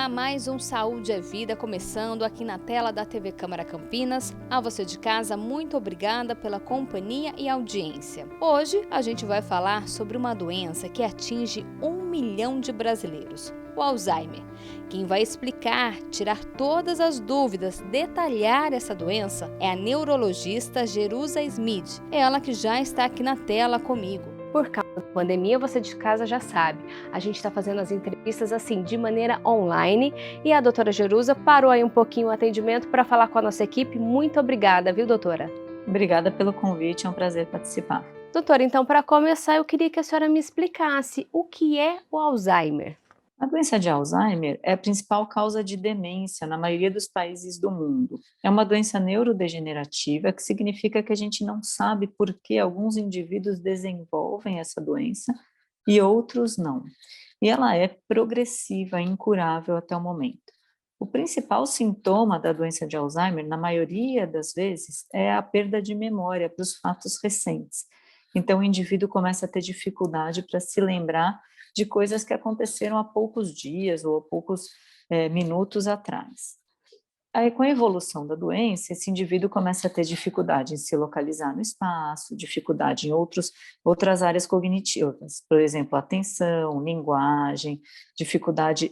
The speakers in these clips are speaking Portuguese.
Olá, mais um Saúde é Vida começando aqui na tela da TV Câmara Campinas. A você de casa, muito obrigada pela companhia e audiência. Hoje a gente vai falar sobre uma doença que atinge 1 milhão de brasileiros, o Alzheimer. Quem vai explicar, tirar todas as dúvidas, detalhar essa doença é a neurologista Jerusa Smith. É ela que já está aqui na tela comigo. Por causa da pandemia, você de casa já sabe, a gente está fazendo as entrevistas assim de maneira online e a doutora Jerusa parou aí um pouquinho o atendimento para falar com a nossa equipe. Muito obrigada, viu, doutora? Obrigada pelo convite, é um prazer participar. Doutora, então para começar eu queria que a senhora me explicasse o que é o Alzheimer. A doença de Alzheimer é a principal causa de demência na maioria dos países do mundo. É uma doença neurodegenerativa, que significa que a gente não sabe por que alguns indivíduos desenvolvem essa doença e outros não. E ela é progressiva e incurável até o momento. O principal sintoma da doença de Alzheimer, na maioria das vezes, é a perda de memória para os fatos recentes. Então, o indivíduo começa a ter dificuldade para se lembrar de coisas que aconteceram há poucos dias ou há poucos minutos atrás. Aí, com a evolução da doença, esse indivíduo começa a ter dificuldade em se localizar no espaço, dificuldade em outras áreas cognitivas, por exemplo, atenção, linguagem, dificuldade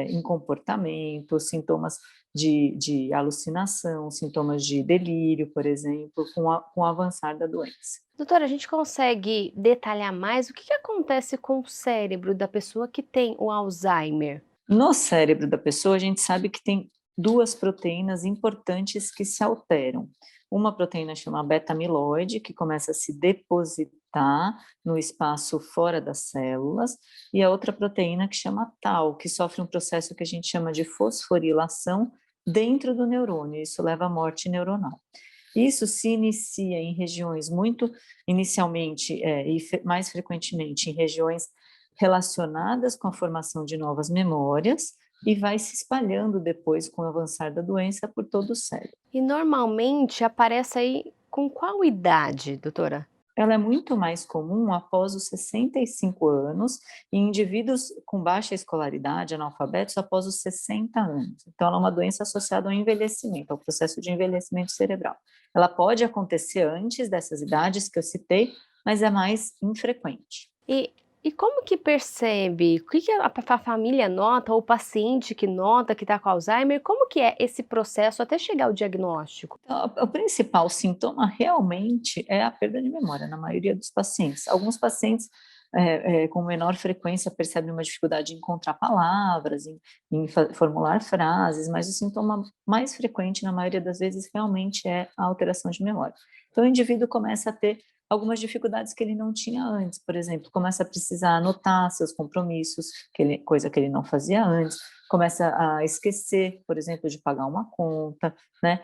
em comportamento, sintomas de alucinação, sintomas de delírio, por exemplo, com o avançar da doença. Doutora, a gente consegue detalhar mais o que acontece com o cérebro da pessoa que tem o Alzheimer? No cérebro da pessoa, a gente sabe que tem duas proteínas importantes que se alteram. Uma proteína chama beta-amiloide, que começa a se depositar no espaço fora das células, e a outra proteína que chama tau, que sofre um processo que a gente chama de fosforilação dentro do neurônio. Isso leva à morte neuronal. Isso se inicia em regiões inicialmente e mais frequentemente em regiões relacionadas com a formação de novas memórias e vai se espalhando depois com o avançar da doença por todo o cérebro. E normalmente aparece aí com qual idade, doutora? Ela é muito mais comum após os 65 anos e em indivíduos com baixa escolaridade, analfabetos, após os 60 anos. Então, ela é uma doença associada ao envelhecimento, ao processo de envelhecimento cerebral. Ela pode acontecer antes dessas idades que eu citei, mas é mais infrequente. E, e como que percebe? O que a família nota, ou o paciente que nota que está com Alzheimer? Como que é esse processo até chegar ao diagnóstico? Então, o principal sintoma realmente é a perda de memória, na maioria dos pacientes. Alguns pacientes com menor frequência percebem uma dificuldade em encontrar palavras, em formular frases, mas o sintoma mais frequente, na maioria das vezes, realmente é a alteração de memória. Então, o indivíduo começa a ter algumas dificuldades que ele não tinha antes, por exemplo, começa a precisar anotar seus compromissos, coisa que ele não fazia antes, começa a esquecer, por exemplo, de pagar uma conta, né?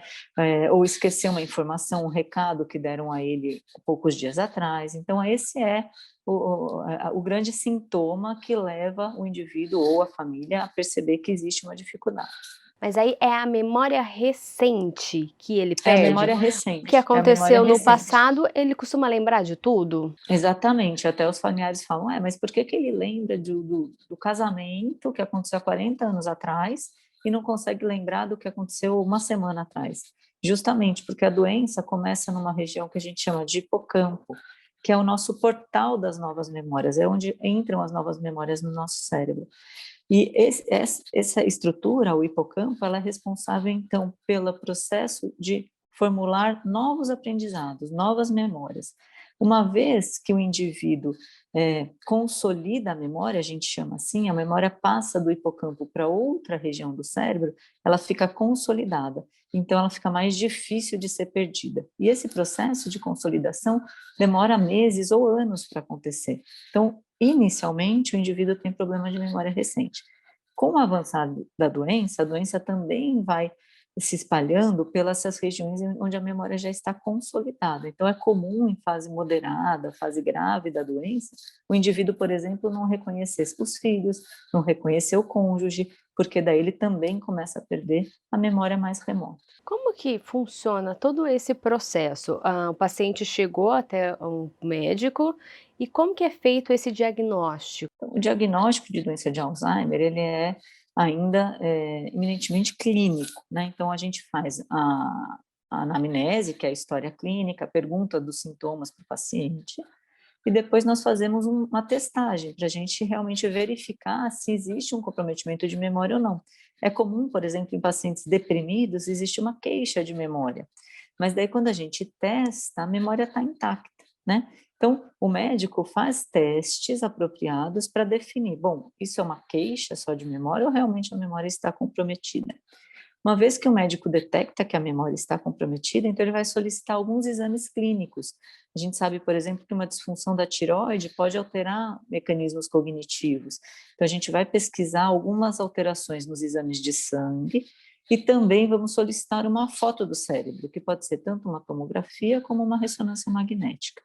Ou esquecer uma informação, um recado que deram a ele poucos dias atrás. Então, esse é o grande sintoma que leva o indivíduo ou a família a perceber que existe uma dificuldade. Mas aí é a memória recente que ele É a perde? memória O que recente, é a memória aconteceu no recente. passado, ele costuma lembrar de tudo? Exatamente, até os familiares falam, mas por que que ele lembra do casamento que aconteceu há 40 anos atrás e não consegue lembrar do que aconteceu uma semana atrás? Justamente porque a doença começa numa região que a gente chama de hipocampo, que é o nosso portal das novas memórias, é onde entram as novas memórias no nosso cérebro. E essa estrutura, o hipocampo, ela é responsável, então, pelo processo de formular novos aprendizados, novas memórias. Uma vez que o indivíduo consolida a memória, a gente chama assim, a memória passa do hipocampo para outra região do cérebro, ela fica consolidada, então ela fica mais difícil de ser perdida. E esse processo de consolidação demora meses ou anos para acontecer. Então, inicialmente, o indivíduo tem problema de memória recente. Com o avançar da doença, a doença também vai se espalhando pelas essas regiões onde a memória já está consolidada. Então, é comum em fase moderada, fase grave da doença, o indivíduo, por exemplo, não reconhecer os filhos, não reconhecer o cônjuge, porque daí ele também começa a perder a memória mais remota. Como que funciona todo esse processo? O paciente chegou até um médico e como que é feito esse diagnóstico? Então, o diagnóstico de doença de Alzheimer, ele é ainda eminentemente clínico, né? Então, a gente faz a anamnese, que é a história clínica, a pergunta dos sintomas para o paciente, e depois nós fazemos uma testagem para a gente realmente verificar se existe um comprometimento de memória ou não. É comum, por exemplo, em pacientes deprimidos, existe uma queixa de memória, mas daí quando a gente testa, a memória está intacta, né? Então, o médico faz testes apropriados para definir, bom, isso é uma queixa só de memória ou realmente a memória está comprometida? Uma vez que o médico detecta que a memória está comprometida, então ele vai solicitar alguns exames clínicos. A gente sabe, por exemplo, que uma disfunção da tireoide pode alterar mecanismos cognitivos. Então, a gente vai pesquisar algumas alterações nos exames de sangue e também vamos solicitar uma foto do cérebro, que pode ser tanto uma tomografia como uma ressonância magnética.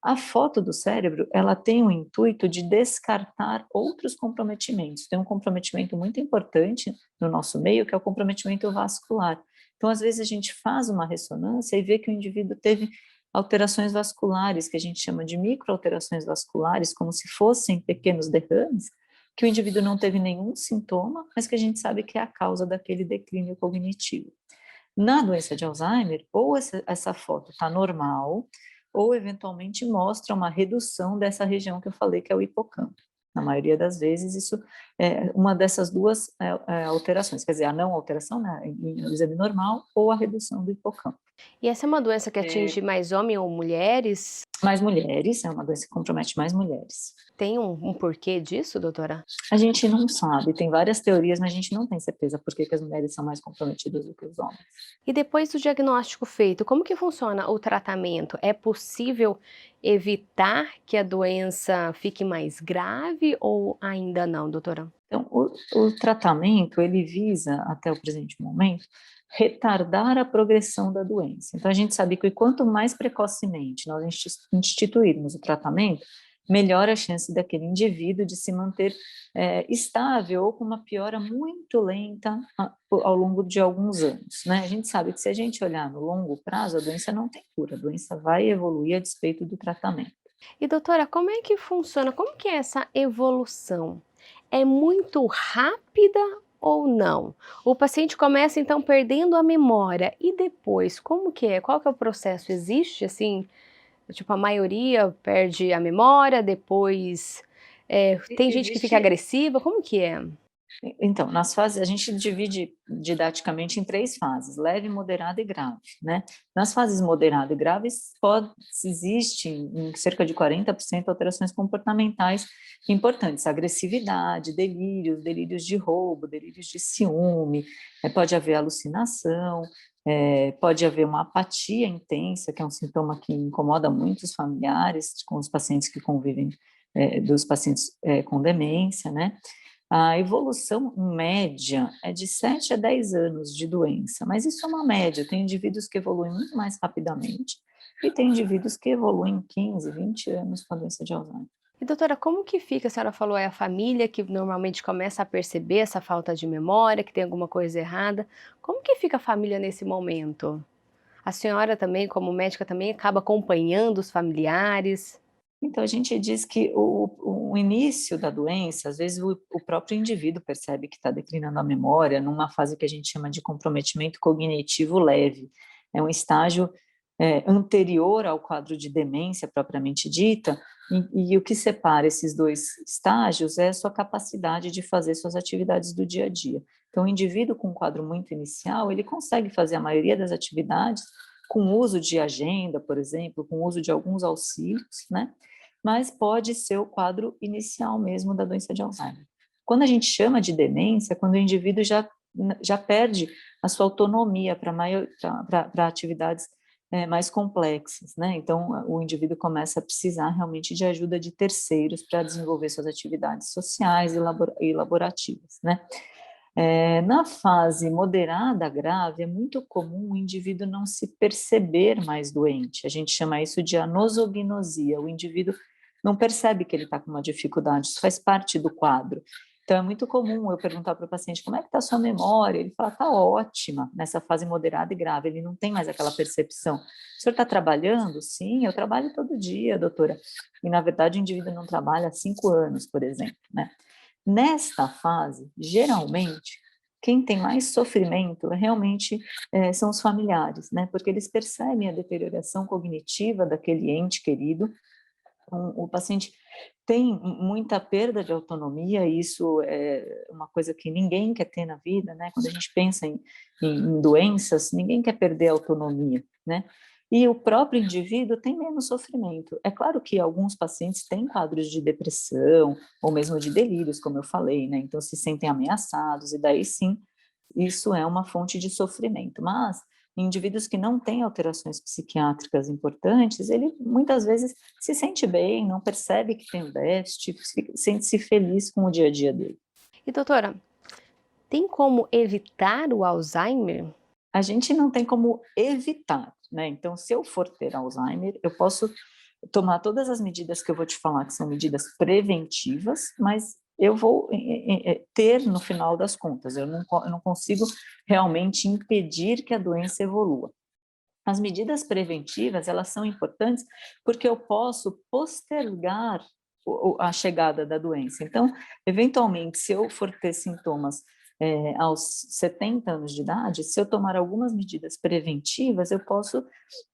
A foto do cérebro, ela tem o intuito de descartar outros comprometimentos. Tem um comprometimento muito importante no nosso meio, que é o comprometimento vascular. Então, às vezes, a gente faz uma ressonância e vê que o indivíduo teve alterações vasculares, que a gente chama de microalterações vasculares, como se fossem pequenos derrames, que o indivíduo não teve nenhum sintoma, mas que a gente sabe que é a causa daquele declínio cognitivo. Na doença de Alzheimer, ou essa foto está normal, ou eventualmente mostra uma redução dessa região que eu falei, que é o hipocampo. Na maioria das vezes, isso é uma dessas duas alterações, quer dizer, a não alteração, né, no exame normal, ou a redução do hipocampo. E essa é uma doença que atinge mais homens ou mulheres? Mais mulheres, é uma doença que compromete mais mulheres. Tem um porquê disso, doutora? A gente não sabe, tem várias teorias, mas a gente não tem certeza por que as mulheres são mais comprometidas do que os homens. E depois do diagnóstico feito, como que funciona o tratamento? É possível evitar que a doença fique mais grave ou ainda não, doutora? Então, o tratamento, ele visa, até o presente momento, retardar a progressão da doença. Então, a gente sabe que quanto mais precocemente nós instituirmos o tratamento, melhor a chance daquele indivíduo de se manter estável ou com uma piora muito lenta ao longo de alguns anos, né? A gente sabe que se a gente olhar no longo prazo, a doença não tem cura, a doença vai evoluir a despeito do tratamento. E doutora, como é que funciona? Como que é essa evolução? É muito rápida ou não? O paciente começa então perdendo a memória e depois, como que é? Qual que é o processo? Existe assim, tipo, a maioria perde a memória, depois tem gente que fica Existe. agressiva, como que é? Então, nas fases, a gente divide didaticamente em 3 fases, leve, moderada e grave, né? Nas fases moderada e graves, existe em cerca de 40% alterações comportamentais importantes, agressividade, delírios de roubo, delírios de ciúme, pode haver alucinação, pode haver uma apatia intensa, que é um sintoma que incomoda muito os familiares com os pacientes que convivem, dos pacientes com demência, né? A evolução média é de 7 a 10 anos de doença, mas isso é uma média, tem indivíduos que evoluem muito mais rapidamente e tem indivíduos que evoluem em 15, 20 anos com a doença de Alzheimer. E doutora, como que fica? A senhora falou, é a família que normalmente começa a perceber essa falta de memória, que tem alguma coisa errada. Como que fica a família nesse momento? A senhora também, como médica, também acaba acompanhando os familiares? Então, a gente diz que o início da doença, às vezes o próprio indivíduo percebe que está declinando a memória numa fase que a gente chama de comprometimento cognitivo leve. É um estágio anterior ao quadro de demência propriamente dita, e o que separa esses dois estágios é a sua capacidade de fazer suas atividades do dia a dia. Então, o indivíduo com um quadro muito inicial, ele consegue fazer a maioria das atividades com o uso de agenda, por exemplo, com o uso de alguns auxílios, né? Mas pode ser o quadro inicial mesmo da doença de Alzheimer. Quando a gente chama de demência, quando o indivíduo já perde a sua autonomia para atividades mais complexas, né? Então, o indivíduo começa a precisar realmente de ajuda de terceiros para desenvolver suas atividades sociais e laborativas, né? Na fase moderada grave, é muito comum o indivíduo não se perceber mais doente. A gente chama isso de anosognosia. O indivíduo não percebe que ele está com uma dificuldade, isso faz parte do quadro. Então, é muito comum eu perguntar para o paciente como é que está a sua memória. Ele fala, está ótima nessa fase moderada e grave. Ele não tem mais aquela percepção. O senhor está trabalhando? Sim, eu trabalho todo dia, doutora. E, na verdade, o indivíduo não trabalha há 5 anos, por exemplo, né? Nesta fase, geralmente, quem tem mais sofrimento realmente são os familiares, né? Porque eles percebem a deterioração cognitiva daquele ente querido. Então, o paciente tem muita perda de autonomia, e isso é uma coisa que ninguém quer ter na vida, né? Quando a gente pensa em doenças, ninguém quer perder a autonomia, né? E o próprio indivíduo tem menos sofrimento. É claro que alguns pacientes têm quadros de depressão, ou mesmo de delírios, como eu falei, né? Então se sentem ameaçados, e daí sim, isso é uma fonte de sofrimento. Mas indivíduos que não têm alterações psiquiátricas importantes, ele muitas vezes se sente bem, não percebe que tem um déficit, sente-se feliz com o dia a dia dele. E doutora, tem como evitar o Alzheimer? A gente não tem como evitar, né? Então, se eu for ter Alzheimer, eu posso tomar todas as medidas que eu vou te falar, que são medidas preventivas, mas eu vou ter no final das contas, eu não consigo realmente impedir que a doença evolua. As medidas preventivas, elas são importantes porque eu posso postergar a chegada da doença. Então, eventualmente, se eu for ter sintomas aos 70 anos de idade, se eu tomar algumas medidas preventivas, eu posso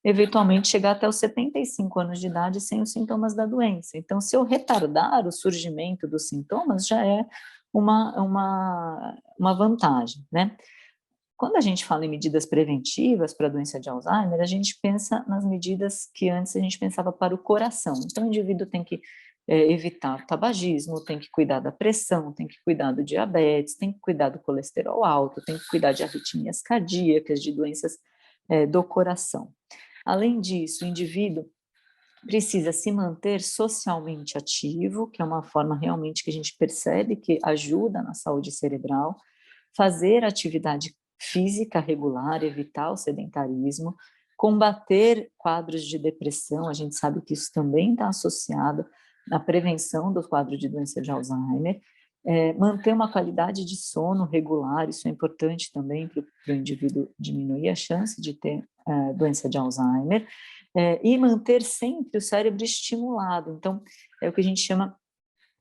eventualmente chegar até os 75 anos de idade sem os sintomas da doença. Então, se eu retardar o surgimento dos sintomas, já é uma vantagem, né? Quando a gente fala em medidas preventivas para a doença de Alzheimer, a gente pensa nas medidas que antes a gente pensava para o coração. Então, o indivíduo tem que evitar o tabagismo, tem que cuidar da pressão, tem que cuidar do diabetes, tem que cuidar do colesterol alto, tem que cuidar de arritmias cardíacas, de doenças do coração. Além disso, o indivíduo precisa se manter socialmente ativo, que é uma forma realmente que a gente percebe que ajuda na saúde cerebral, fazer atividade física regular, evitar o sedentarismo, combater quadros de depressão, a gente sabe que isso também está associado à prevenção do quadro de doença de Alzheimer, manter uma qualidade de sono regular, isso é importante também para o indivíduo diminuir a chance de ter doença de Alzheimer, e manter sempre o cérebro estimulado. Então, é o que a gente chama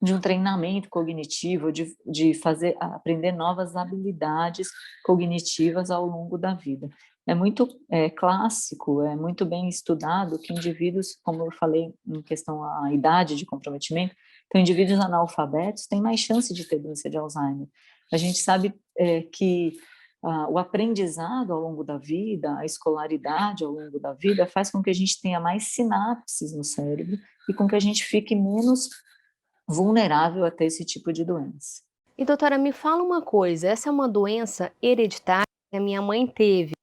de um treinamento cognitivo, de fazer aprender novas habilidades cognitivas ao longo da vida. É muito clássico, é muito bem estudado que indivíduos, como eu falei em questão à idade de comprometimento, então indivíduos analfabetos têm mais chance de ter doença de Alzheimer. A gente sabe que o aprendizado ao longo da vida, a escolaridade ao longo da vida faz com que a gente tenha mais sinapses no cérebro e com que a gente fique menos vulnerável a ter esse tipo de doença. E doutora, me fala uma coisa, essa é uma doença hereditária que a minha mãe teve,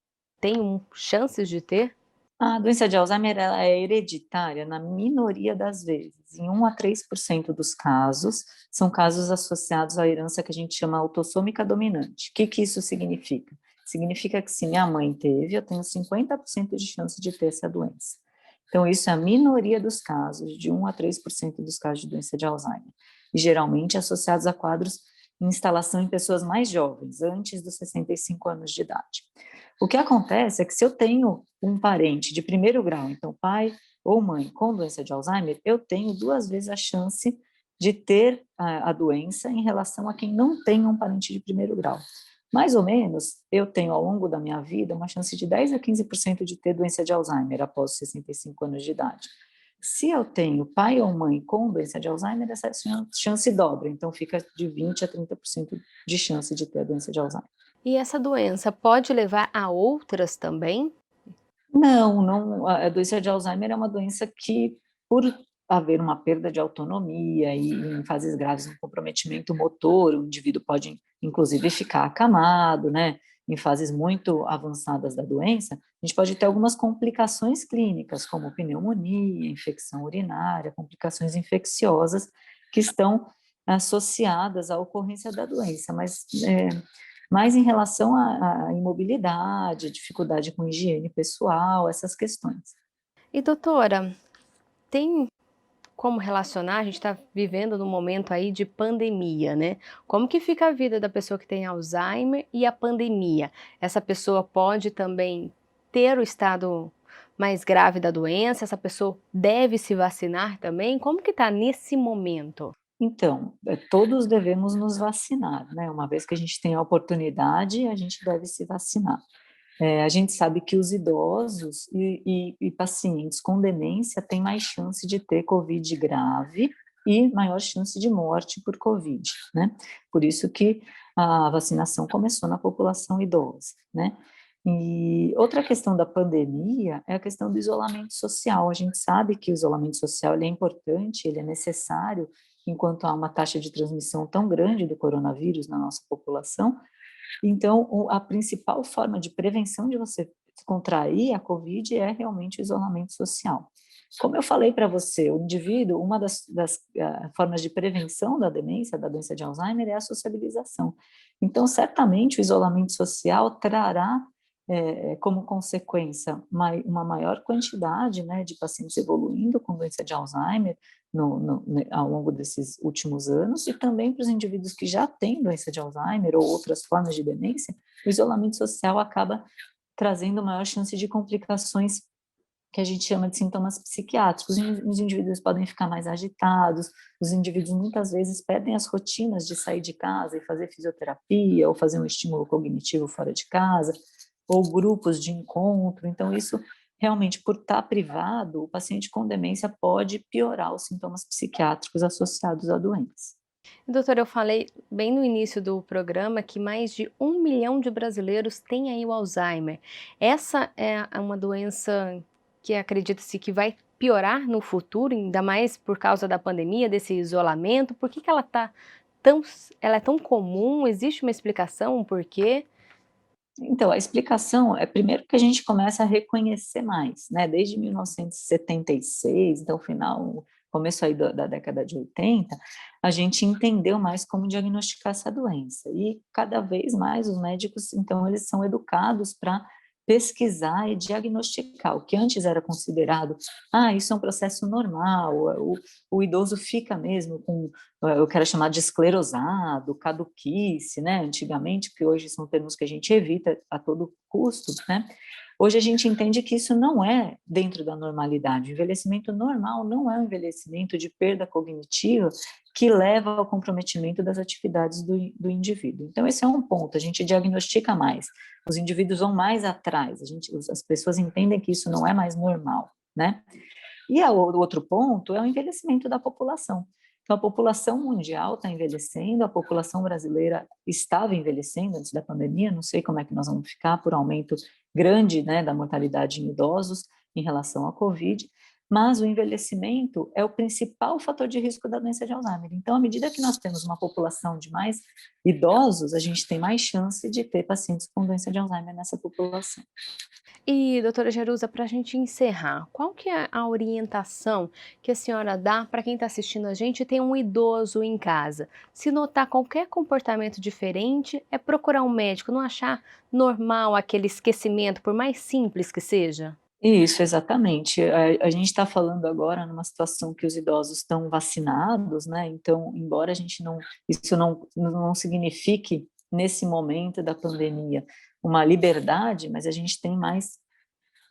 tem chances de ter? A doença de Alzheimer ela é hereditária na minoria das vezes. Em 1 a 3% dos casos, são casos associados à herança que a gente chama autossômica dominante. O que isso significa? Significa que se minha mãe teve, eu tenho 50% de chance de ter essa doença. Então, isso é a minoria dos casos, de 1 a 3% dos casos de doença de Alzheimer. E geralmente associados a quadros em instalação em pessoas mais jovens, antes dos 65 anos de idade. O que acontece é que se eu tenho um parente de primeiro grau, então pai ou mãe com doença de Alzheimer, eu tenho 2 vezes a chance de ter a doença em relação a quem não tem um parente de primeiro grau. Mais ou menos, eu tenho ao longo da minha vida uma chance de 10 a 15% de ter doença de Alzheimer após 65 anos de idade. Se eu tenho pai ou mãe com doença de Alzheimer, essa chance dobra, então fica de 20 a 30% de chance de ter a doença de Alzheimer. E essa doença pode levar a outras também? Não, a doença de Alzheimer é uma doença que, por haver uma perda de autonomia e em fases graves um comprometimento motor, o indivíduo pode inclusive ficar acamado, né? Em fases muito avançadas da doença, a gente pode ter algumas complicações clínicas, como pneumonia, infecção urinária, complicações infecciosas que estão associadas à ocorrência da doença, mas mais em relação à imobilidade, dificuldade com higiene pessoal, essas questões. E doutora, tem como relacionar, a gente está vivendo num momento aí de pandemia, né? Como que fica a vida da pessoa que tem Alzheimer e a pandemia? Essa pessoa pode também ter o estado mais grave da doença? Essa pessoa deve se vacinar também? Como que está nesse momento? Então, todos devemos nos vacinar, né? Uma vez que a gente tem a oportunidade, a gente deve se vacinar. A gente sabe que os idosos e pacientes com demência têm mais chance de ter Covid grave e maior chance de morte por Covid, né? Por isso que a vacinação começou na população idosa, né? E outra questão da pandemia é a questão do isolamento social. A gente sabe que o isolamento social ele é importante, ele é necessário, enquanto há uma taxa de transmissão tão grande do coronavírus na nossa população. Então, a principal forma de prevenção de você contrair a Covid é realmente o isolamento social. Como eu falei para você, o indivíduo, uma das formas de prevenção da demência, da doença de Alzheimer, é a sociabilização. Então, certamente, o isolamento social trará como consequência uma maior quantidade, né, de pacientes evoluindo com doença de Alzheimer ao longo desses últimos anos, e também para os indivíduos que já têm doença de Alzheimer ou outras formas de demência, o isolamento social acaba trazendo maior chance de complicações que a gente chama de sintomas psiquiátricos. Os indivíduos podem ficar mais agitados, os indivíduos muitas vezes perdem as rotinas de sair de casa e fazer fisioterapia ou fazer um estímulo cognitivo fora de casa, ou grupos de encontro. Então, isso realmente, por estar privado, o paciente com demência pode piorar os sintomas psiquiátricos associados à doença. Doutora, eu falei bem no início do programa que mais de 1 milhão de brasileiros têm aí o Alzheimer. Essa é uma doença que acredita-se que vai piorar no futuro, ainda mais por causa da pandemia, desse isolamento. Por que ela ela é tão comum? Existe uma explicação, um porquê? Então, a explicação é, primeiro, que a gente começa a reconhecer mais, né? Desde 1976, então, começo aí da década de 80, a gente entendeu mais como diagnosticar essa doença. E cada vez mais os médicos, então, eles são educados para pesquisar e diagnosticar. O que antes era considerado, isso é um processo normal, o idoso fica mesmo com, eu quero chamar de esclerosado, caduquice, né, antigamente, porque hoje são termos que a gente evita a todo custo, né. Hoje a gente entende que isso não é dentro da normalidade. O envelhecimento normal não é um envelhecimento de perda cognitiva que leva ao comprometimento das atividades do indivíduo. Então, esse é um ponto, a gente diagnostica mais, os indivíduos vão mais atrás, as pessoas entendem que isso não é mais normal, né? E o outro ponto é o envelhecimento da população. Então, a população mundial está envelhecendo, a população brasileira estava envelhecendo antes da pandemia, não sei como é que nós vamos ficar por aumento grande, né, da mortalidade em idosos em relação à Covid, mas o envelhecimento é o principal fator de risco da doença de Alzheimer. Então, à medida que nós temos uma população de mais idosos, a gente tem mais chance de ter pacientes com doença de Alzheimer nessa população. E, doutora Jerusa, para a gente encerrar, qual que é a orientação que a senhora dá para quem está assistindo a gente e tem um idoso em casa? Se notar qualquer comportamento diferente, é procurar um médico, não achar normal aquele esquecimento, por mais simples que seja? Isso, exatamente. A gente está falando agora numa situação que os idosos estão vacinados, né? Então, embora a gente isso não signifique, nesse momento da pandemia, uma liberdade, mas a gente tem mais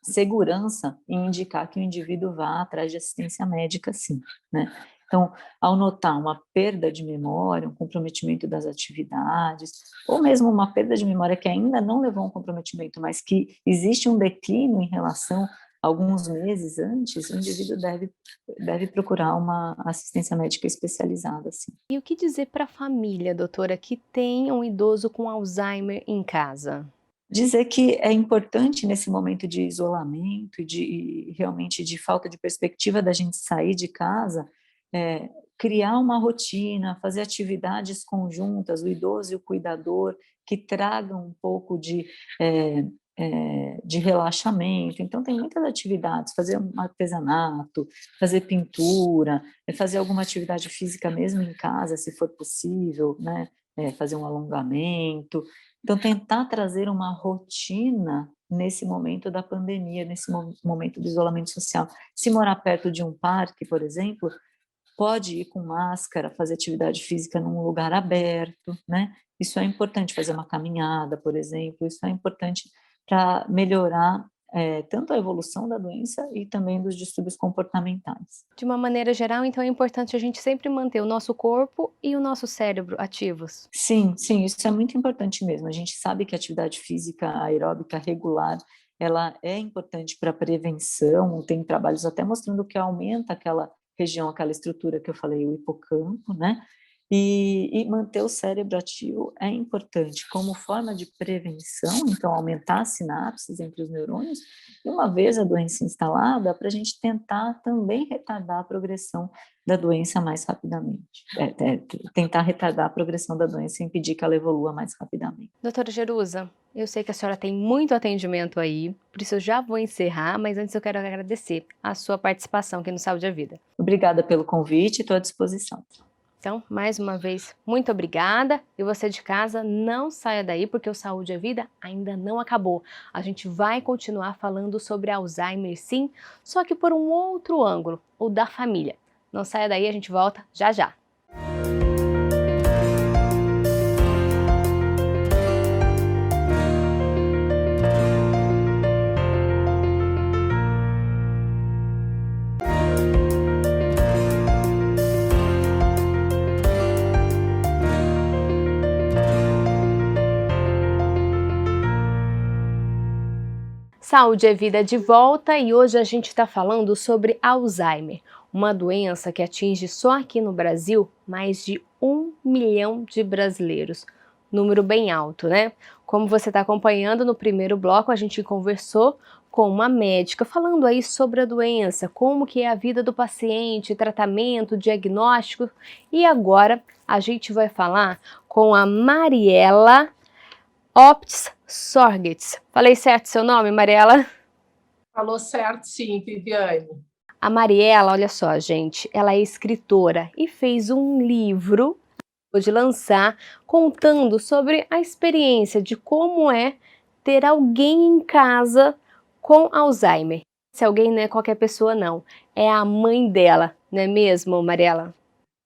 segurança em indicar que o indivíduo vá atrás de assistência médica, sim, né? Então, ao notar uma perda de memória, um comprometimento das atividades, ou mesmo uma perda de memória que ainda não levou a um comprometimento, mas que existe um declínio em relação a alguns meses antes, o indivíduo deve procurar uma assistência médica especializada, sim. E o que dizer para a família, doutora, que tem um idoso com Alzheimer em casa? Dizer que é importante nesse momento de isolamento e realmente de falta de perspectiva da gente sair de casa, criar uma rotina, fazer atividades conjuntas, o idoso e o cuidador, que tragam um pouco de relaxamento. Então, tem muitas atividades, fazer um artesanato, fazer pintura, fazer alguma atividade física mesmo em casa, se for possível, né? Fazer um alongamento. Então, tentar trazer uma rotina nesse momento da pandemia, nesse momento do isolamento social. Se morar perto de um parque, por exemplo, pode ir com máscara, fazer atividade física num lugar aberto, né? Isso é importante, fazer uma caminhada, por exemplo, isso é importante para melhorar tanto a evolução da doença e também dos distúrbios comportamentais. De uma maneira geral, então é importante a gente sempre manter o nosso corpo e o nosso cérebro ativos. Sim, sim, isso é muito importante mesmo. A gente sabe que a atividade física aeróbica regular, ela é importante para a prevenção, tem trabalhos até mostrando que aumenta aquela região, aquela estrutura que eu falei, o hipocampo, né? E manter o cérebro ativo é importante como forma de prevenção, então aumentar as sinapses entre os neurônios, e uma vez a doença instalada, para a gente tentar também retardar a progressão da doença mais rapidamente. Tentar retardar a progressão da doença e impedir que ela evolua mais rapidamente. Doutora Jerusa, eu sei que a senhora tem muito atendimento aí, por isso eu já vou encerrar, mas antes eu quero agradecer a sua participação aqui no Saúde à Vida. Obrigada pelo convite, estou à disposição. Então, mais uma vez, muito obrigada. E você de casa, não saia daí, porque o Saúde à Vida ainda não acabou. A gente vai continuar falando sobre Alzheimer, sim, só que por um outro ângulo, o da família. Não saia daí, a gente volta já já. Saúde é Vida de volta e hoje a gente está falando sobre Alzheimer, uma doença que atinge só aqui no Brasil mais de 1 milhão de brasileiros. Número bem alto, né? Como você está acompanhando no primeiro bloco, a gente conversou com uma médica falando aí sobre a doença, como que é a vida do paciente, tratamento, diagnóstico. E agora a gente vai falar com a Mariela Optis Sorgits. Falei certo seu nome, Mariela? Falou certo, sim, Viviane. A Mariela, olha só, gente, ela é escritora e fez um livro de lançar contando sobre a experiência de como é ter alguém em casa com Alzheimer. Se alguém não é qualquer pessoa, não. É a mãe dela, não é mesmo, Mariela?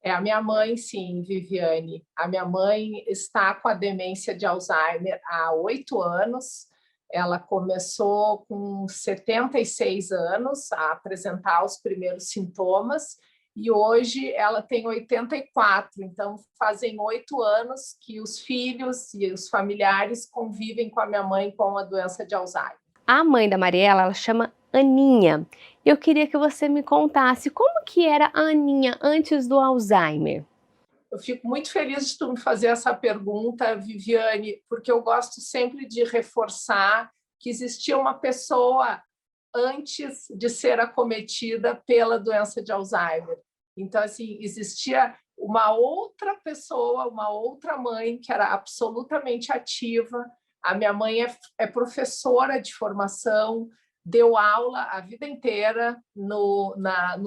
É a minha mãe, sim, Viviane. A minha mãe está com a demência de Alzheimer há 8 anos. Ela começou com 76 anos a apresentar os primeiros sintomas e hoje ela tem 84. Então, fazem 8 anos que os filhos e os familiares convivem com a minha mãe com a doença de Alzheimer. A mãe da Mariela, ela chama Aninha. Eu queria que você me contasse como que era a Aninha antes do Alzheimer. Eu fico muito feliz de tu me fazer essa pergunta, Viviane, porque eu gosto sempre de reforçar que existia uma pessoa antes de ser acometida pela doença de Alzheimer. Então, assim, existia uma outra pessoa, uma outra mãe que era absolutamente ativa. A minha mãe é professora de formação, deu aula a vida inteira no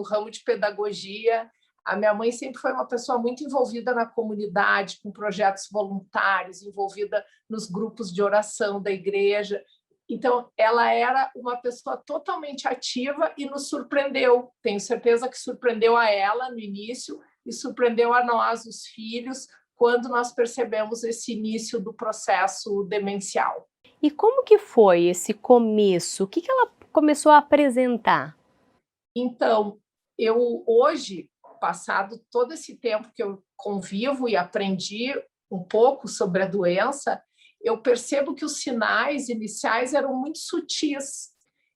ramo de pedagogia. A minha mãe sempre foi uma pessoa muito envolvida na comunidade, com projetos voluntários, envolvida nos grupos de oração da igreja. Então, ela era uma pessoa totalmente ativa e nos surpreendeu. Tenho certeza que surpreendeu a ela no início e surpreendeu a nós, os filhos, quando nós percebemos esse início do processo demencial. E como que foi esse começo? O que ela começou a apresentar? Então, eu hoje, passado todo esse tempo que eu convivo e aprendi um pouco sobre a doença, eu percebo que os sinais iniciais eram muito sutis.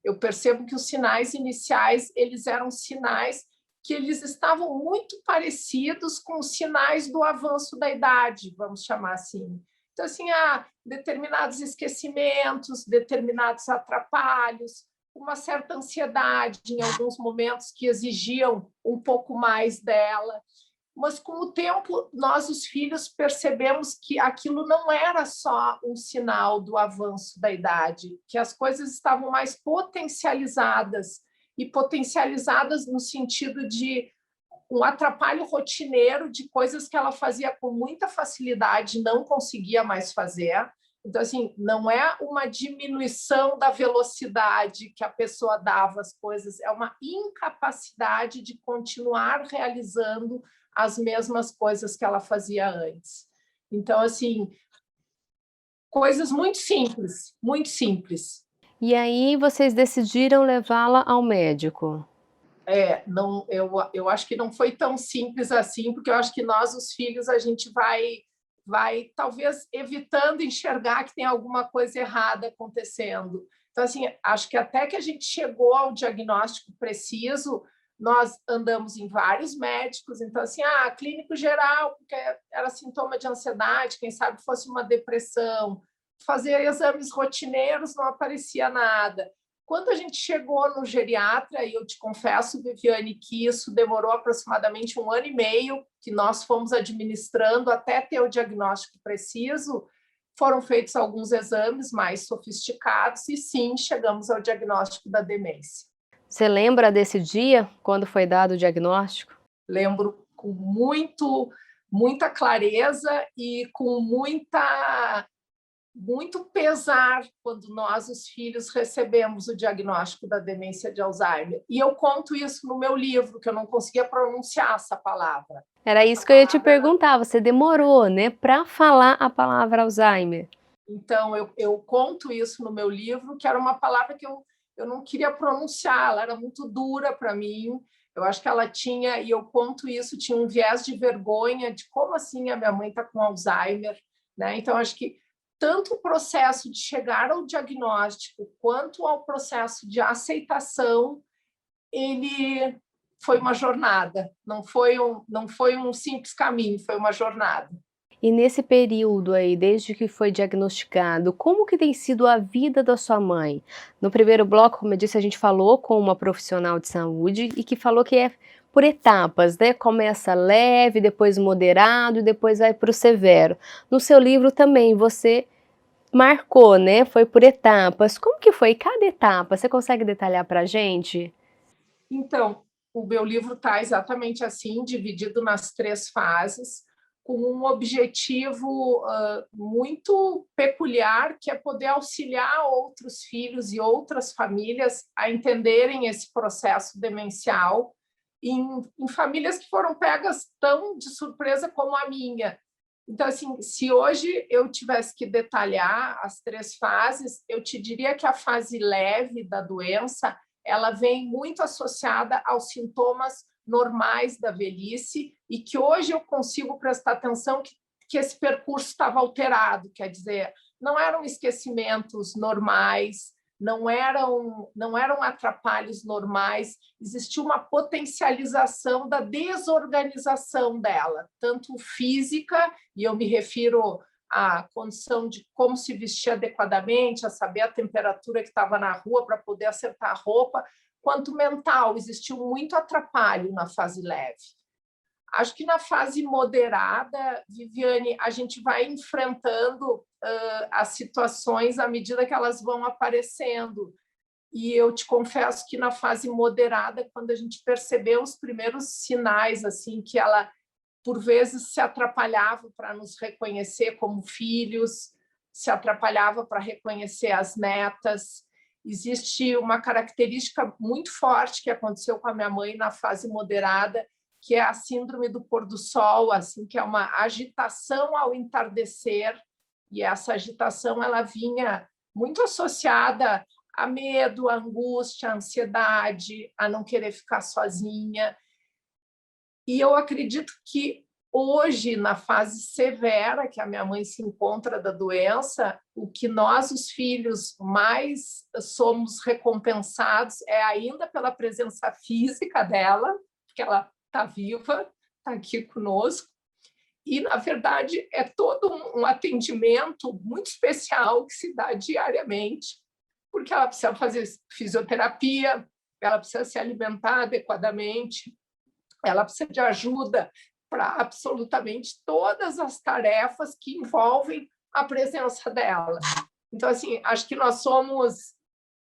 Eu percebo que os sinais iniciais, eles eram sinais que eles estavam muito parecidos com os sinais do avanço da idade, vamos chamar assim. Então, assim, determinados esquecimentos, determinados atrapalhos, uma certa ansiedade em alguns momentos que exigiam um pouco mais dela. Mas, com o tempo, nós, os filhos, percebemos que aquilo não era só um sinal do avanço da idade, que as coisas estavam mais potencializadas, e potencializadas no sentido de um atrapalho rotineiro de coisas que ela fazia com muita facilidade e não conseguia mais fazer. Então, assim, não é uma diminuição da velocidade que a pessoa dava às coisas, é uma incapacidade de continuar realizando as mesmas coisas que ela fazia antes. Então, assim, coisas muito simples, muito simples. E aí vocês decidiram levá-la ao médico? Não, eu acho que não foi tão simples assim, porque eu acho que nós, os filhos, a gente vai talvez evitando enxergar que tem alguma coisa errada acontecendo. Então, assim, acho que até que a gente chegou ao diagnóstico preciso, nós andamos em vários médicos. Então, assim, clínico geral, porque era sintoma de ansiedade, quem sabe fosse uma depressão. Fazer exames rotineiros, não aparecia nada. Quando a gente chegou no geriatra, e eu te confesso, Viviane, que isso demorou aproximadamente 1 ano e meio, que nós fomos administrando até ter o diagnóstico preciso, foram feitos alguns exames mais sofisticados e sim, chegamos ao diagnóstico da demência. Você lembra desse dia, quando foi dado o diagnóstico? Lembro com muita clareza e com muito pesar quando nós, os filhos, recebemos o diagnóstico da demência de Alzheimer. E eu conto isso no meu livro, que eu não conseguia pronunciar essa palavra. Era isso que eu ia te perguntar, você demorou, né, para falar a palavra Alzheimer. Então, eu conto isso no meu livro, que era uma palavra que eu não queria pronunciar, ela era muito dura para mim. Eu acho que ela tinha, e eu conto isso, tinha um viés de vergonha de como assim a minha mãe está com Alzheimer, né? Então, acho que tanto o processo de chegar ao diagnóstico quanto ao processo de aceitação, ele foi uma jornada, não foi um simples caminho, foi uma jornada. E nesse período aí, desde que foi diagnosticado, como que tem sido a vida da sua mãe? No primeiro bloco, como eu disse, a gente falou com uma profissional de saúde e que falou que é por etapas, né? Começa leve, depois moderado e depois vai para o severo. No seu livro também você marcou, né? Foi por etapas. Como que foi cada etapa? Você consegue detalhar para a gente? Então, o meu livro está exatamente assim, dividido nas 3 fases, com um objetivo muito peculiar, que é poder auxiliar outros filhos e outras famílias a entenderem esse processo demencial em famílias que foram pegas tão de surpresa como a minha. Então, assim, se hoje eu tivesse que detalhar as 3 fases, eu te diria que a fase leve da doença, ela vem muito associada aos sintomas normais da velhice e que hoje eu consigo prestar atenção que esse percurso estava alterado, quer dizer, não eram esquecimentos normais, não eram atrapalhos normais, existia uma potencialização da desorganização dela, tanto física, e eu me refiro à condição de como se vestir adequadamente, a saber a temperatura que estava na rua para poder acertar a roupa, quanto mental, existiu muito atrapalho na fase leve. Acho que na fase moderada, Viviane, a gente vai enfrentando as situações à medida que elas vão aparecendo. E eu te confesso que na fase moderada, quando a gente percebeu os primeiros sinais, assim, que ela, por vezes, se atrapalhava para nos reconhecer como filhos, se atrapalhava para reconhecer as netas. Existe uma característica muito forte que aconteceu com a minha mãe na fase moderada, que é a síndrome do pôr do sol, assim, que é uma agitação ao entardecer, e essa agitação ela vinha muito associada a medo, a angústia, a ansiedade, a não querer ficar sozinha. E eu acredito que hoje, na fase severa que a minha mãe se encontra da doença, o que nós, os filhos, mais somos recompensados é ainda pela presença física dela, porque ela está viva, está aqui conosco, e, na verdade, é todo um atendimento muito especial que se dá diariamente, porque ela precisa fazer fisioterapia, ela precisa se alimentar adequadamente, ela precisa de ajuda para absolutamente todas as tarefas que envolvem a presença dela. Então, assim, acho que nós somos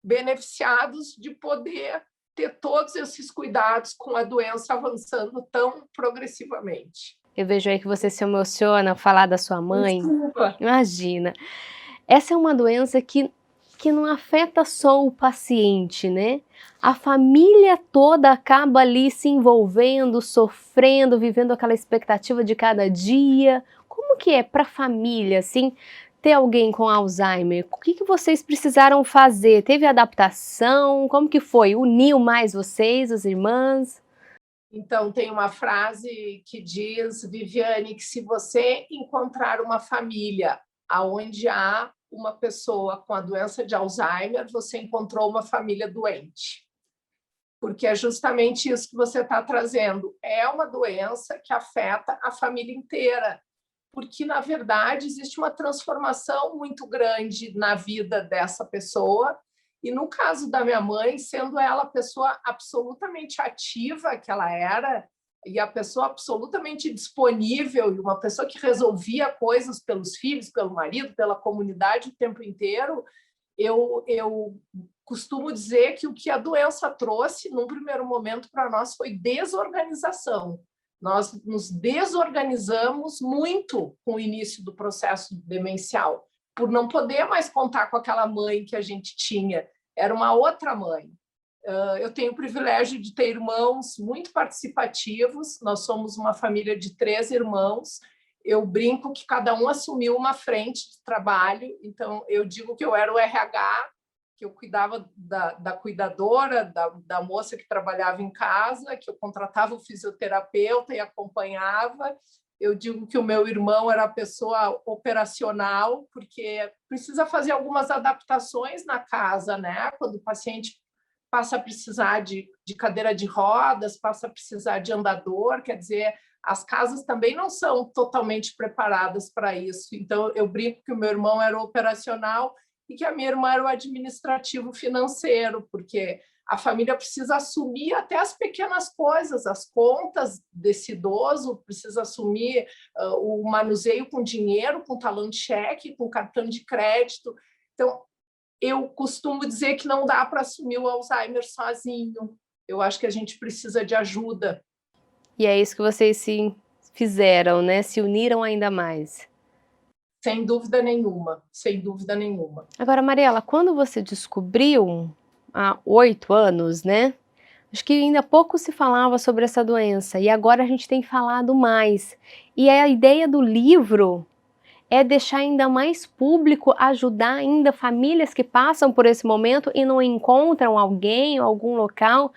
beneficiados de poder ter todos esses cuidados com a doença avançando tão progressivamente. Eu vejo aí que você se emociona ao falar da sua mãe. Desculpa. Imagina. Essa é uma doença que não afeta só o paciente, né? A família toda acaba ali se envolvendo, sofrendo, vivendo aquela expectativa de cada dia. Como que é para a família, assim, ter alguém com Alzheimer? O que vocês precisaram fazer? Teve adaptação? Como que foi? Uniu mais vocês, as irmãs? Então, tem uma frase que diz, Viviane, que se você encontrar uma família onde há uma pessoa com a doença de Alzheimer, você encontrou uma família doente. Porque é justamente isso que você está trazendo. É uma doença que afeta a família inteira, porque, na verdade, existe uma transformação muito grande na vida dessa pessoa. E, no caso da minha mãe, sendo ela a pessoa absolutamente ativa que ela era, e a pessoa absolutamente disponível, e uma pessoa que resolvia coisas pelos filhos, pelo marido, pela comunidade o tempo inteiro, eu costumo dizer que o que a doença trouxe, num primeiro momento, para nós foi desorganização. Nós nos desorganizamos muito com o início do processo demencial, por não poder mais contar com aquela mãe que a gente tinha. Era uma outra mãe. Eu tenho o privilégio de ter irmãos muito participativos. Nós somos uma família de 3 irmãos. Eu brinco que cada um assumiu uma frente de trabalho. Então, eu digo que eu era o RH, que eu cuidava da cuidadora, da moça que trabalhava em casa, que eu contratava o fisioterapeuta e acompanhava. Eu digo que o meu irmão era a pessoa operacional, porque precisa fazer algumas adaptações na casa, né? Quando o paciente passa a precisar de cadeira de rodas, passa a precisar de andador, quer dizer, as casas também não são totalmente preparadas para isso. Então, eu brinco que o meu irmão era o operacional e que a minha irmã era o administrativo financeiro, porque a família precisa assumir até as pequenas coisas, as contas desse idoso, precisa assumir o manuseio com dinheiro, com talão de cheque, com cartão de crédito. Então, eu costumo dizer que não dá para assumir o Alzheimer sozinho. Eu acho que a gente precisa de ajuda. E é isso que vocês se fizeram, né? Se uniram ainda mais. Sem dúvida nenhuma, sem dúvida nenhuma. Agora, Mariela, quando você descobriu, há 8 anos, né? Acho que ainda pouco se falava sobre essa doença e agora a gente tem falado mais. E a ideia do livro é deixar ainda mais público, ajudar ainda famílias que passam por esse momento e não encontram alguém ou algum local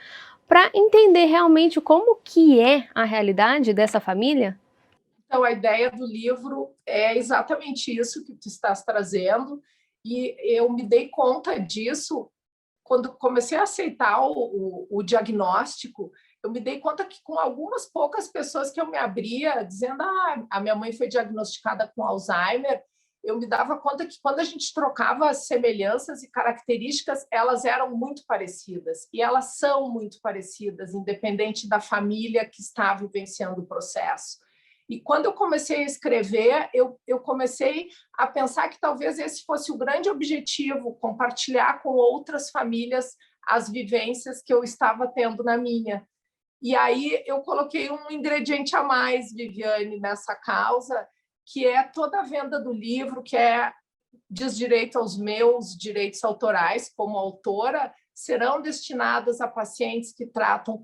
para entender realmente como que é a realidade dessa família. Então, a ideia do livro é exatamente isso que tu estás trazendo, e eu me dei conta disso quando comecei a aceitar o diagnóstico. Eu me dei conta que com algumas poucas pessoas que eu me abria, dizendo a minha mãe foi diagnosticada com Alzheimer, eu me dava conta que quando a gente trocava as semelhanças e características, elas eram muito parecidas, e elas são muito parecidas, independente da família que está vivenciando o processo. E quando eu comecei a escrever, eu comecei a pensar que talvez esse fosse o grande objetivo, compartilhar com outras famílias as vivências que eu estava tendo na minha. E aí eu coloquei um ingrediente a mais, Viviane, nessa causa, que é toda a venda do livro, que diz direito aos meus direitos autorais como autora, serão destinadas a pacientes que tratam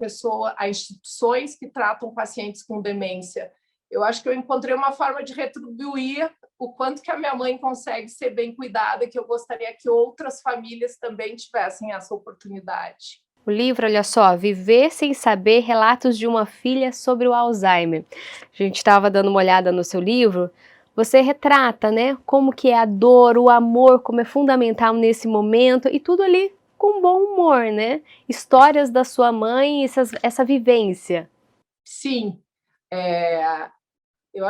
a instituições que tratam pacientes com demência. Eu acho que eu encontrei uma forma de retribuir o quanto que a minha mãe consegue ser bem cuidada, que eu gostaria que outras famílias também tivessem essa oportunidade. O livro, olha só, Viver Sem Saber, Relatos de uma Filha sobre o Alzheimer. A gente estava dando uma olhada no seu livro, você retrata, né, como que é a dor, o amor, como é fundamental nesse momento, e tudo ali com bom humor, né? Histórias da sua mãe, essa vivência. Sim, eu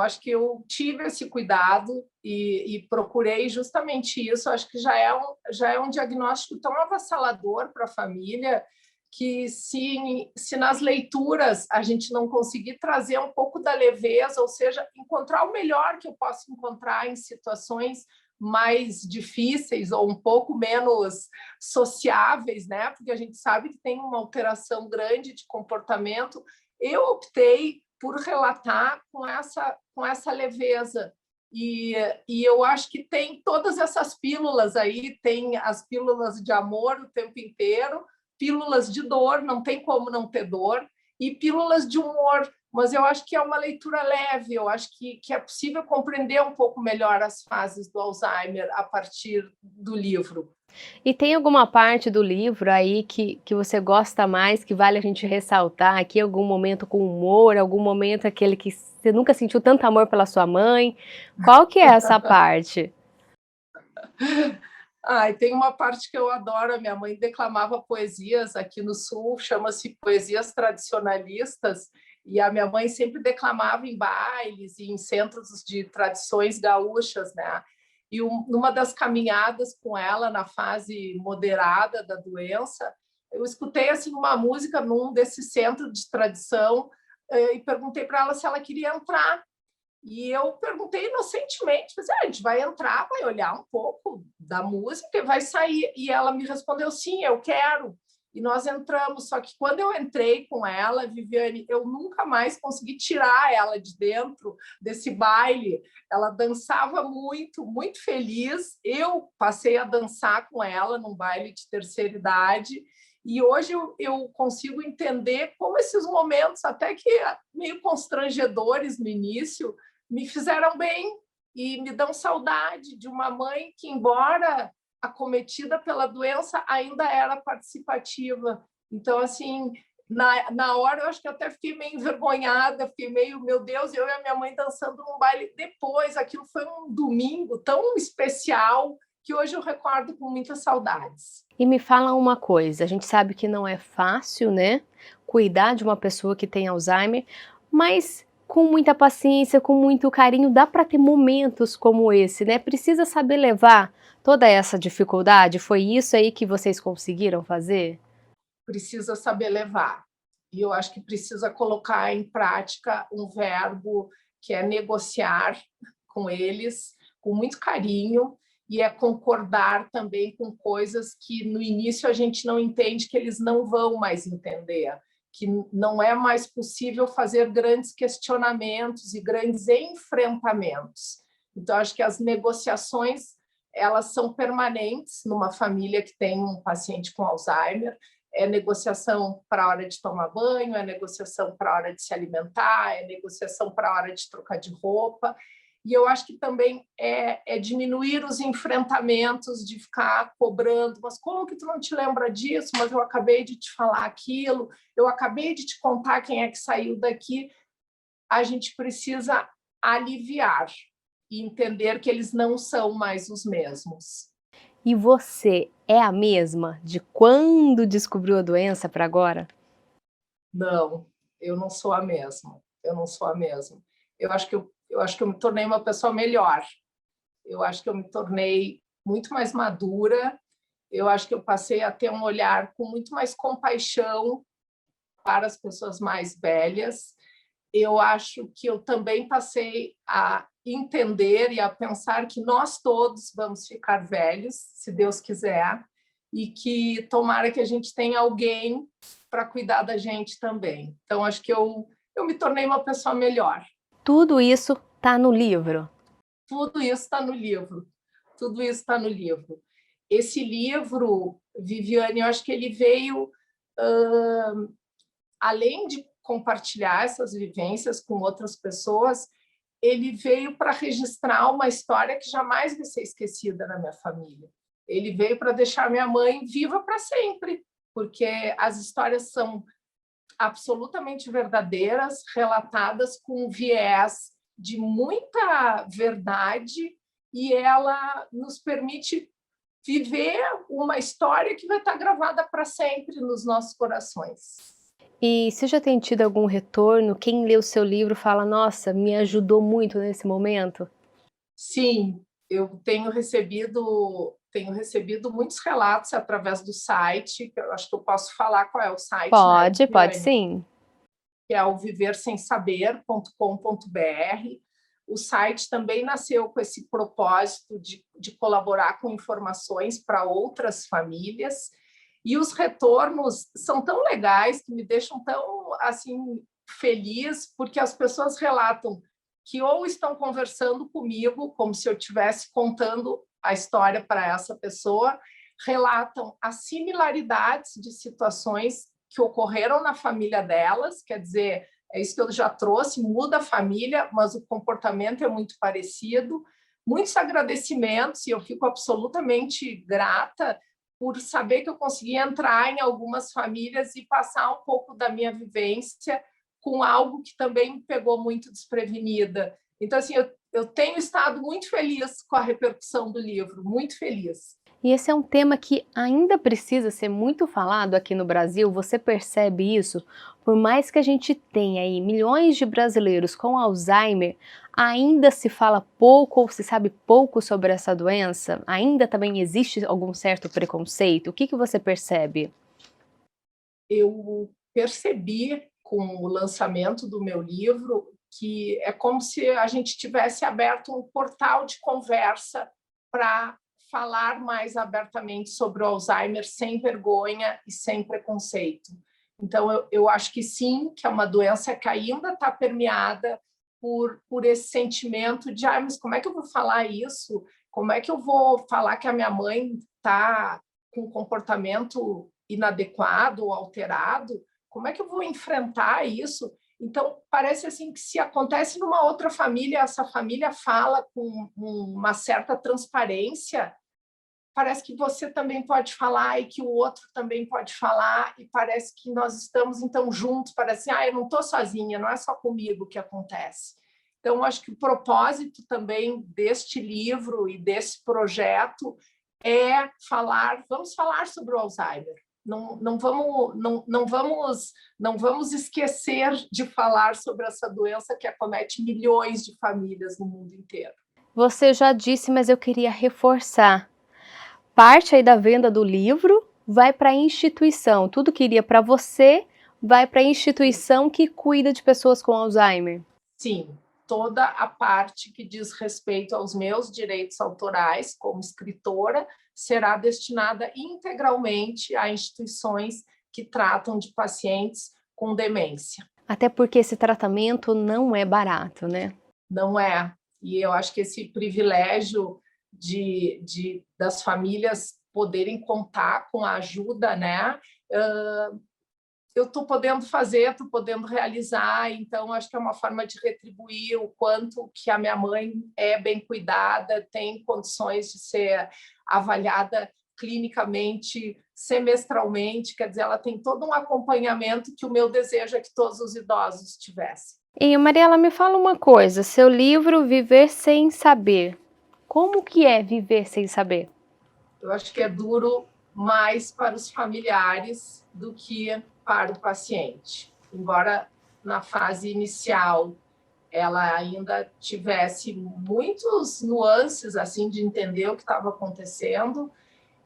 acho que eu tive esse cuidado e procurei justamente isso. Acho que já é um diagnóstico tão avassalador para a família que se nas leituras a gente não conseguir trazer um pouco da leveza, ou seja, encontrar o melhor que eu posso encontrar em situações mais difíceis ou um pouco menos sociáveis, né? Porque a gente sabe que tem uma alteração grande de comportamento. Eu optei por relatar com essa leveza. E eu acho que tem todas essas pílulas aí, tem as pílulas de amor o tempo inteiro, pílulas de dor, não tem como não ter dor, e pílulas de humor, mas eu acho que é uma leitura leve, eu acho que é possível compreender um pouco melhor as fases do Alzheimer a partir do livro. E tem alguma parte do livro aí que você gosta mais, que vale a gente ressaltar aqui, algum momento com humor, algum momento aquele que você nunca sentiu tanto amor pela sua mãe? Qual que é essa parte? E tem uma parte que eu adoro. A minha mãe declamava poesias aqui no Sul, chama-se Poesias Tradicionalistas, e a minha mãe sempre declamava em bailes e em centros de tradições gaúchas, né? E numa das caminhadas com ela, na fase moderada da doença, eu escutei assim uma música num desses centros de tradição e perguntei para ela se ela queria entrar. E eu perguntei inocentemente, a gente vai entrar, vai olhar um pouco da música e vai sair. E ela me respondeu, sim, eu quero. E nós entramos, só que quando eu entrei com ela, Viviane, eu nunca mais consegui tirar ela de dentro desse baile. Ela dançava muito, muito feliz. Eu passei a dançar com ela num baile de terceira idade. E hoje eu consigo entender como esses momentos, até que meio constrangedores no início, me fizeram bem e me dão saudade de uma mãe que, embora acometida pela doença, ainda era participativa. Então, assim, na hora eu acho que eu até fiquei meio envergonhada, fiquei meio, meu Deus, eu e a minha mãe dançando num baile depois. Aquilo foi um domingo tão especial que hoje eu recordo com muitas saudades. E me fala uma coisa, a gente sabe que não é fácil, né, cuidar de uma pessoa que tem Alzheimer, mas com muita paciência, com muito carinho, dá para ter momentos como esse, né? Precisa saber levar toda essa dificuldade. Foi isso aí que vocês conseguiram fazer? Precisa saber levar. E eu acho que precisa colocar em prática um verbo que é negociar com eles, com muito carinho, e é concordar também com coisas que no início a gente não entende, que eles não vão mais entender, que não é mais possível fazer grandes questionamentos e grandes enfrentamentos. Então, acho que as negociações, elas são permanentes numa família que tem um paciente com Alzheimer. É negociação para a hora de tomar banho, é negociação para a hora de se alimentar, é negociação para a hora de trocar de roupa. E eu acho que também é diminuir os enfrentamentos, de ficar cobrando, mas como que tu não te lembra disso? Mas eu acabei de te falar aquilo, eu acabei de te contar quem é que saiu daqui. A gente precisa aliviar e entender que eles não são mais os mesmos. E você é a mesma de quando descobriu a doença para agora? Não, eu não sou a mesma. Eu não sou a mesma. Eu acho que eu me tornei uma pessoa melhor. Eu acho que eu me tornei muito mais madura. Eu acho que eu passei a ter um olhar com muito mais compaixão para as pessoas mais velhas. Eu acho que eu também passei a entender e a pensar que nós todos vamos ficar velhos, se Deus quiser, e que tomara que a gente tenha alguém para cuidar da gente também. Então, acho que eu me tornei uma pessoa melhor. Tudo isso está no livro? Tudo isso está no livro. Tudo isso está no livro. Esse livro, Viviane, eu acho que ele veio, além de compartilhar essas vivências com outras pessoas, ele veio para registrar uma história que jamais vai ser esquecida na minha família. Ele veio para deixar minha mãe viva para sempre, porque as histórias são absolutamente verdadeiras, relatadas com um viés de muita verdade, e ela nos permite viver uma história que vai estar gravada para sempre nos nossos corações. E você já tem tido algum retorno? Quem lê o seu livro fala, nossa, me ajudou muito nesse momento? Sim, eu tenho recebido muitos relatos através do site, que eu acho que eu posso falar qual é o site. Pode sim. Que é o viversemsaber.com.br. O site também nasceu com esse propósito de colaborar com informações para outras famílias, e os retornos são tão legais, que me deixam tão assim feliz, porque as pessoas relatam que ou estão conversando comigo, como se eu estivesse contando a história para essa pessoa, relatam as similaridades de situações que ocorreram na família delas, quer dizer, é isso que eu já trouxe, muda a família, mas o comportamento é muito parecido. Muitos agradecimentos, e eu fico absolutamente grata por saber que eu consegui entrar em algumas famílias e passar um pouco da minha vivência com algo que também me pegou muito desprevenida. Então, assim, eu tenho estado muito feliz com a repercussão do livro, muito feliz. E esse é um tema que ainda precisa ser muito falado aqui no Brasil, você percebe isso? Por mais que a gente tenha aí milhões de brasileiros com Alzheimer, ainda se fala pouco ou se sabe pouco sobre essa doença? Ainda também existe algum certo preconceito? O que você percebe? Eu percebi com o lançamento do meu livro que é como se a gente tivesse aberto um portal de conversa para falar mais abertamente sobre o Alzheimer sem vergonha e sem preconceito. Então, eu acho que sim, que é uma doença que ainda está permeada por esse sentimento de mas como é que eu vou falar isso? Como é que eu vou falar que a minha mãe está com um comportamento inadequado ou alterado? Como é que eu vou enfrentar isso? Então, parece assim que se acontece numa outra família, essa família fala com uma certa transparência, parece que você também pode falar e que o outro também pode falar, e parece que nós estamos, então, juntos, parece, eu não estou sozinha, não é só comigo que acontece. Então, acho que o propósito também deste livro e desse projeto é vamos falar sobre o Alzheimer. Não vamos esquecer de falar sobre essa doença que acomete milhões de famílias no mundo inteiro. Você já disse, mas eu queria reforçar. Parte aí da venda do livro vai para a instituição. Tudo que iria para você vai para a instituição que cuida de pessoas com Alzheimer. Sim, toda a parte que diz respeito aos meus direitos autorais como escritora será destinada integralmente a instituições que tratam de pacientes com demência. Até porque esse tratamento não é barato, né? Não é. E eu acho que esse privilégio das famílias poderem contar com a ajuda, né? Eu estou podendo fazer, estou podendo realizar, então acho que é uma forma de retribuir o quanto que a minha mãe é bem cuidada, tem condições de ser avaliada clinicamente, semestralmente, quer dizer, ela tem todo um acompanhamento que o meu desejo é que todos os idosos tivessem. E Mariela, me fala uma coisa, seu livro Viver Sem Saber, como que é viver sem saber? Eu acho que é duro mais para os familiares do que para o paciente. Embora na fase inicial ela ainda tivesse muitos nuances assim de entender o que estava acontecendo,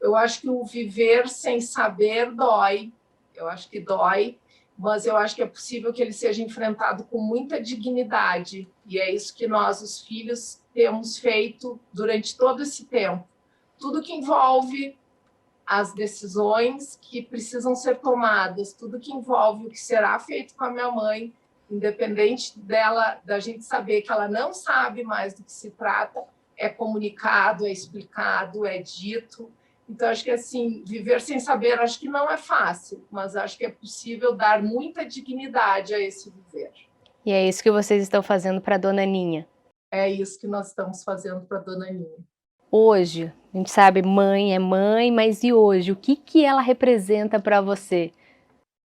eu acho que o viver sem saber dói. Eu acho que dói, mas eu acho que é possível que ele seja enfrentado com muita dignidade. E é isso que nós, os filhos, temos feito durante todo esse tempo. Tudo que envolve as decisões que precisam ser tomadas, tudo que envolve o que será feito com a minha mãe, independente da gente saber que ela não sabe mais do que se trata, é comunicado, é explicado, é dito. Então, acho que assim, viver sem saber, acho que não é fácil, mas acho que é possível dar muita dignidade a esse viver. E é isso que vocês estão fazendo para a Dona Ninha? É isso que nós estamos fazendo para a Dona Ninha. Hoje, a gente sabe, mãe é mãe, mas e hoje? O que ela representa para você?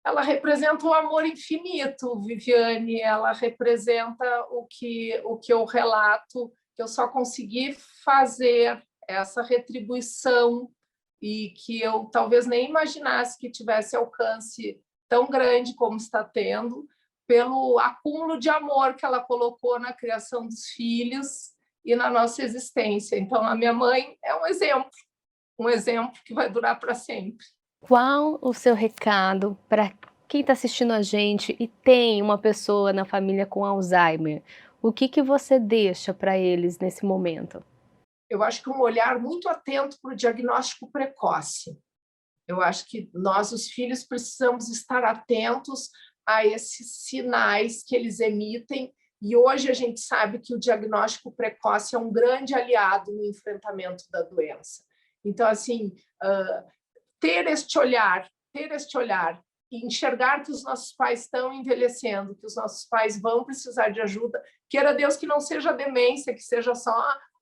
Ela representa um amor infinito, Viviane. Ela representa o que eu relato, que eu só consegui fazer essa retribuição e que eu talvez nem imaginasse que tivesse alcance tão grande como está tendo, pelo acúmulo de amor que ela colocou na criação dos filhos e na nossa existência. Então, a minha mãe é um exemplo que vai durar para sempre. Qual o seu recado para quem está assistindo a gente e tem uma pessoa na família com Alzheimer? O que você deixa para eles nesse momento? Eu acho que um olhar muito atento para o diagnóstico precoce. Eu acho que nós, os filhos, precisamos estar atentos a esses sinais que eles emitem, e hoje a gente sabe que o diagnóstico precoce é um grande aliado no enfrentamento da doença. Então, assim, ter este olhar enxergar que os nossos pais estão envelhecendo, que os nossos pais vão precisar de ajuda. Queira Deus que não seja demência, que seja só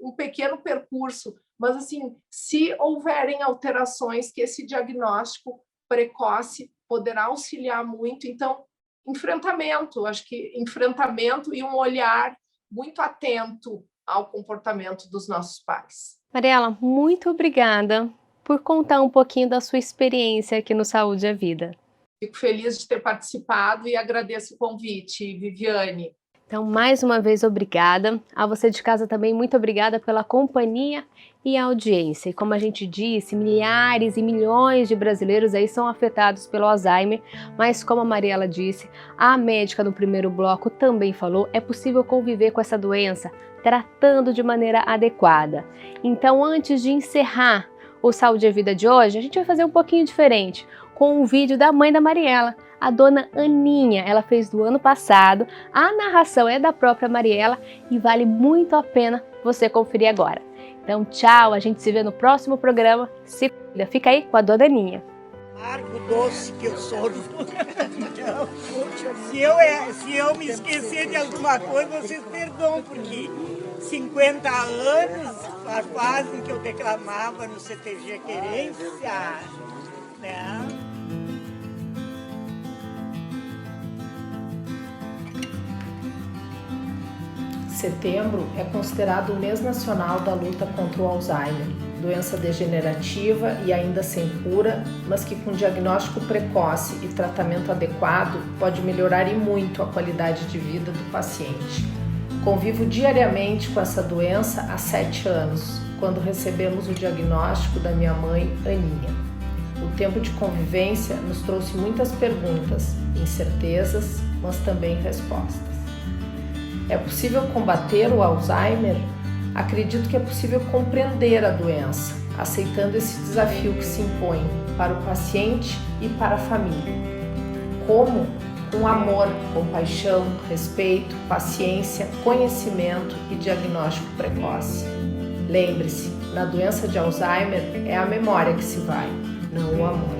um pequeno percurso, mas assim, se houverem alterações, que esse diagnóstico precoce poderá auxiliar muito. Então, enfrentamento, acho que enfrentamento e um olhar muito atento ao comportamento dos nossos pais. Mariela, muito obrigada por contar um pouquinho da sua experiência aqui no Saúde é Vida. Fico feliz de ter participado e agradeço o convite, Viviane. Então, mais uma vez, obrigada. A você de casa também, muito obrigada pela companhia e audiência. E como a gente disse, milhares e milhões de brasileiros aí são afetados pelo Alzheimer, mas como a Mariela disse, a médica no primeiro bloco também falou, é possível conviver com essa doença tratando de maneira adequada. Então, antes de encerrar o Saúde é Vida de hoje, a gente vai fazer um pouquinho diferente, com um vídeo da mãe da Mariela, a dona Aninha. Ela fez do ano passado, a narração é da própria Mariela e vale muito a pena você conferir agora. Então, tchau, a gente se vê no próximo programa. Se cuida, fica aí com a dona Aninha. Largo doce que eu sou. Se eu me esquecer de alguma coisa, vocês perdoam, porque 50 anos fazem que eu declamava no CTG Querência, né? Setembro é considerado o mês nacional da luta contra o Alzheimer, doença degenerativa e ainda sem cura, mas que com diagnóstico precoce e tratamento adequado pode melhorar e muito a qualidade de vida do paciente. Convivo diariamente com essa doença há 7 anos, quando recebemos o diagnóstico da minha mãe, Aninha. O tempo de convivência nos trouxe muitas perguntas, incertezas, mas também respostas. É possível combater o Alzheimer? Acredito que é possível compreender a doença, aceitando esse desafio que se impõe para o paciente e para a família. Como? Com amor, compaixão, respeito, paciência, conhecimento e diagnóstico precoce. Lembre-se, na doença de Alzheimer é a memória que se vai, não o amor.